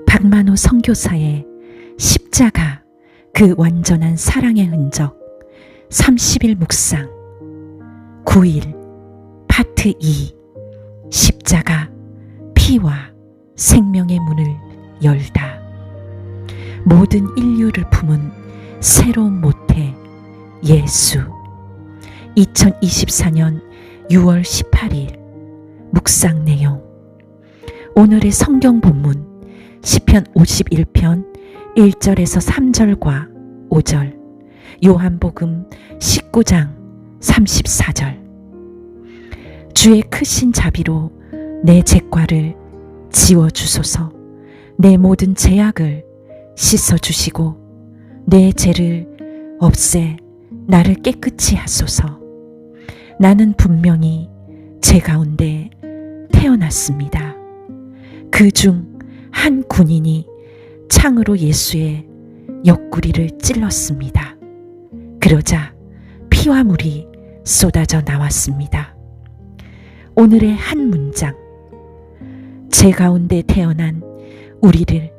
박만호 선교사의 십자가, 그 완전한 사랑의 흔적 30일 묵상 9일 파트 2 십자가, 피와 생명의 문을 열다. 모든 인류를 품은 새로운 모태 예수. 2024년 6월 18일 묵상 내용. 오늘의 성경 본문 시편 51편 1절에서 3절과 5절, 요한복음 19장 34절. 주의 크신 자비로 내 죄과를 지워주소서. 내 모든 죄악을 씻어주시고 내 죄를 없애 나를 깨끗이 하소서. 나는 분명히 죄 가운데 태어났습니다. 그 중 한 군인이 창으로 예수의 옆구리를 찔렀습니다. 그러자 피와 물이 쏟아져 나왔습니다. 오늘의 한 문장. 죄 가운데 태어난 우리를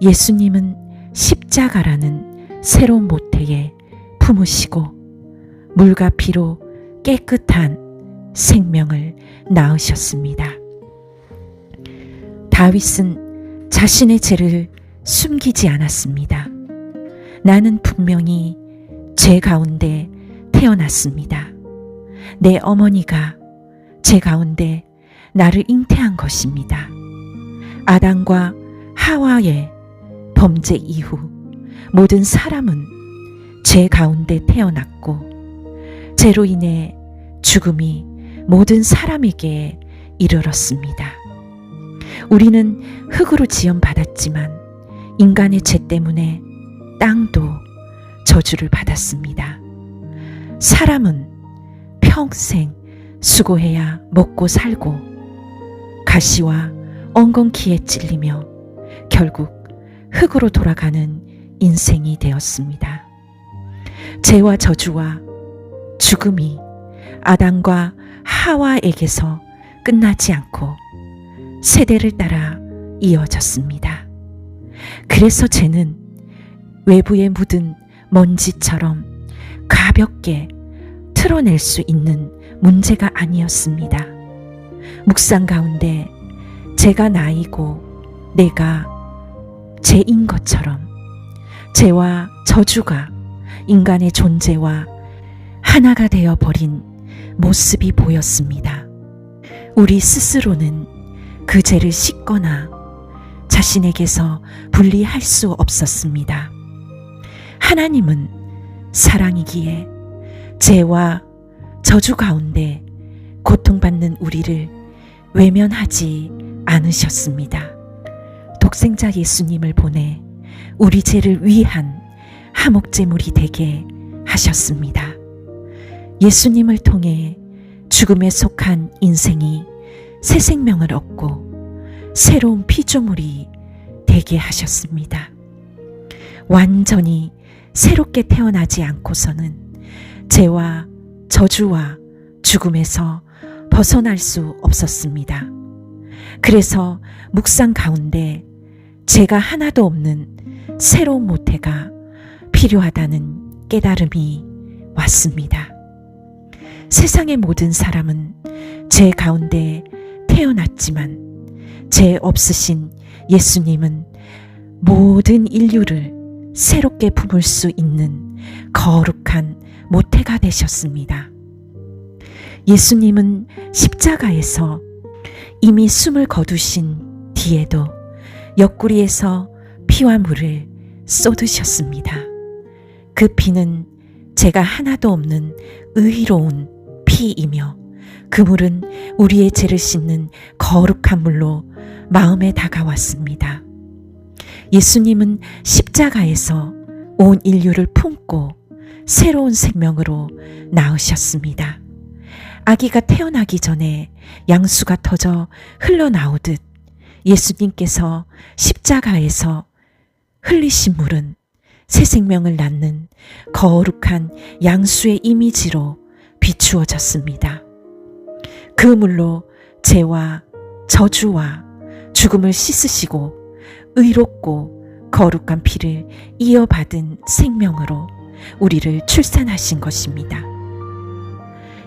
예수님은 십자가라는 새로운 모태에 품으시고 물과 피로 깨끗한 생명을 낳으셨습니다. 다윗은 자신의 죄를 숨기지 않았습니다. 나는 분명히 죄 가운데 태어났습니다. 내 어머니가 죄 가운데 나를 잉태한 것입니다. 아담과 하와의 범죄 이후 모든 사람은 죄 가운데 태어났고 죄로 인해 죽음이 모든 사람에게 이르렀습니다. 우리는 흙으로 지음받았지만 인간의 죄 때문에 땅도 저주를 받았습니다. 사람은 평생 수고해야 먹고 살고 가시와 엉겅퀴에 찔리며 결국 흙으로 돌아가는 인생이 되었습니다. 죄와 저주와 죽음이 아담과 하와에게서 끝나지 않고 세대를 따라 이어졌습니다. 그래서 죄는 외부에 묻은 먼지처럼 가볍게 틀어낼 수 있는 문제가 아니었습니다. 묵상 가운데 죄가 나이고 내가 죄인 것처럼 죄와 저주가 인간의 존재와 하나가 되어버린 모습이 보였습니다. 우리 스스로는 그 죄를 씻거나 자신에게서 분리할 수 없었습니다. 하나님은 사랑이기에 죄와 저주 가운데 고통받는 우리를 외면하지 않으셨습니다. 독생자 예수님을 보내 우리 죄를 위한 화목제물이 되게 하셨습니다. 예수님을 통해 죽음에 속한 인생이 새 생명을 얻고 새로운 피조물이 되게 하셨습니다. 완전히 새롭게 태어나지 않고서는 죄와 저주와 죽음에서 벗어날 수 없었습니다. 그래서 묵상 가운데 죄가 하나도 없는 새로운 모태가 필요하다는 깨달음이 왔습니다. 세상의 모든 사람은 죄 가운데 태어났지만 죄 없으신 예수님은 모든 인류를 새롭게 품을 수 있는 거룩한 모태가 되셨습니다. 예수님은 십자가에서 이미 숨을 거두신 뒤에도 옆구리에서 피와 물을 쏟으셨습니다. 그 피는 죄가 하나도 없는 의로운 피이며 그 물은 우리의 죄를 씻는 거룩한 물로 마음에 다가왔습니다. 예수님은 십자가에서 온 인류를 품고 새로운 생명으로 낳으셨습니다. 아기가 태어나기 전에 양수가 터져 흘러나오듯 예수님께서 십자가에서 흘리신 물은 새 생명을 낳는 거룩한 양수의 이미지로 비추어졌습니다. 그 물로 죄와 저주와 죽음을 씻으시고 의롭고 거룩한 피를 이어받은 생명으로 우리를 출산하신 것입니다.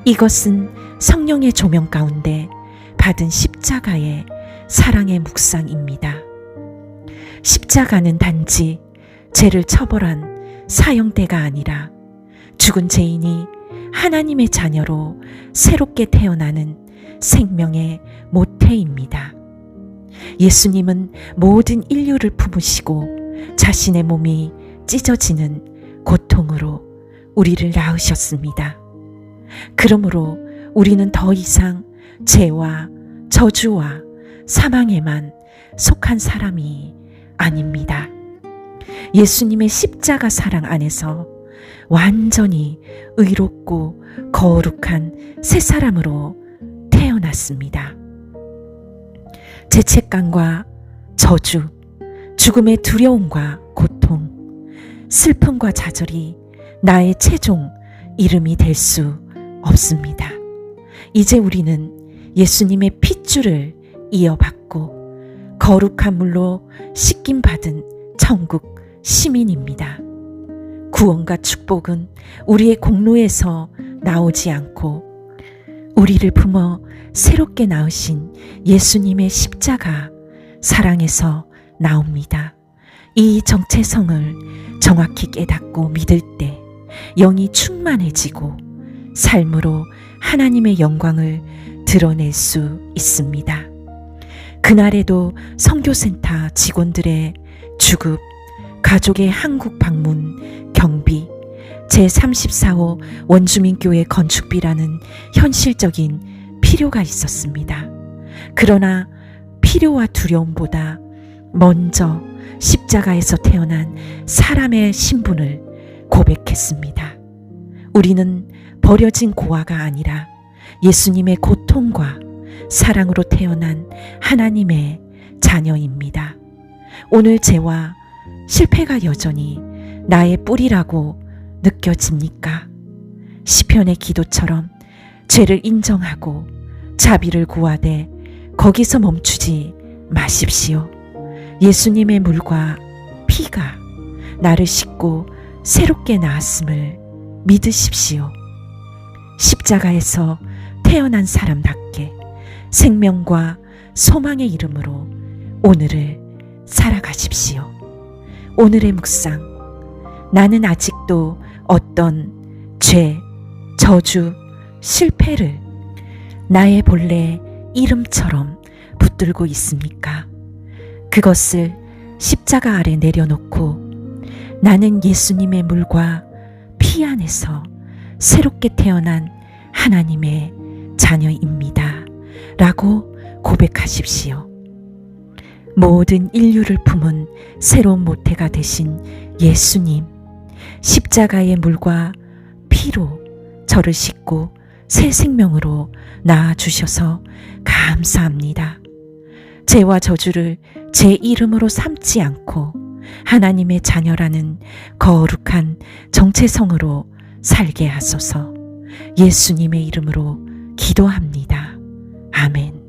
이것은 성령의 조명 가운데 받은 십자가의 사랑의 묵상입니다. 십자가는 단지 죄를 처벌한 사형대가 아니라 죽은 죄인이 하나님의 자녀로 새롭게 태어나는 생명의 모태입니다. 예수님은 모든 인류를 품으시고 자신의 몸이 찢어지는 고통으로 우리를 낳으셨습니다. 그러므로 우리는 더 이상 죄와 저주와 사망에만 속한 사람이 아닙니다. 예수님의 십자가 사랑 안에서 완전히 의롭고 거룩한 새 사람으로 태어났습니다. 죄책감과 저주, 죽음의 두려움과 고통, 슬픔과 좌절이 나의 최종 이름이 될 수 없습니다. 이제 우리는 예수님의 핏줄을 이어받고 거룩한 물로 씻김받은 천국 시민입니다. 구원과 축복은 우리의 공로에서 나오지 않고 우리를 품어 새롭게 낳으신 예수님의 십자가 사랑에서 나옵니다. 이 정체성을 정확히 깨닫고 믿을 때 영이 충만해지고 삶으로 하나님의 영광을 드러낼 수 있습니다. 그날에도 선교센터 직원들의 주급, 가족의 한국 방문, 경비, 제34호 원주민교회 건축비라는 현실적인 필요가 있었습니다. 그러나 필요와 두려움보다 먼저 십자가에서 태어난 사람의 신분을 고백했습니다. 우리는 버려진 고아가 아니라 예수님의 고통과 사랑으로 태어난 하나님의 자녀입니다. 오늘 죄와 실패가 여전히 나의 뿌리라고 느껴집니까? 시편의 기도처럼 죄를 인정하고 자비를 구하되 거기서 멈추지 마십시오. 예수님의 물과 피가 나를 씻고 새롭게 낳았음을 믿으십시오. 십자가에서 태어난 사람답게 생명과 소망의 이름으로 오늘을 살아가십시오. 오늘의 묵상, 나는 아직도 어떤 죄, 저주, 실패를 나의 본래 이름처럼 붙들고 있습니까? 그것을 십자가 아래 내려놓고 나는 예수님의 물과 피 안에서 새롭게 태어난 하나님의 자녀입니다. 라고 고백하십시오. 모든 인류를 품은 새로운 모태가 되신 예수님, 십자가의 물과 피로 저를 씻고 새 생명으로 낳아주셔서 감사합니다. 죄와 저주를 제 이름으로 삼지 않고 하나님의 자녀라는 거룩한 정체성으로 살게 하소서. 예수님의 이름으로 기도합니다. 아멘.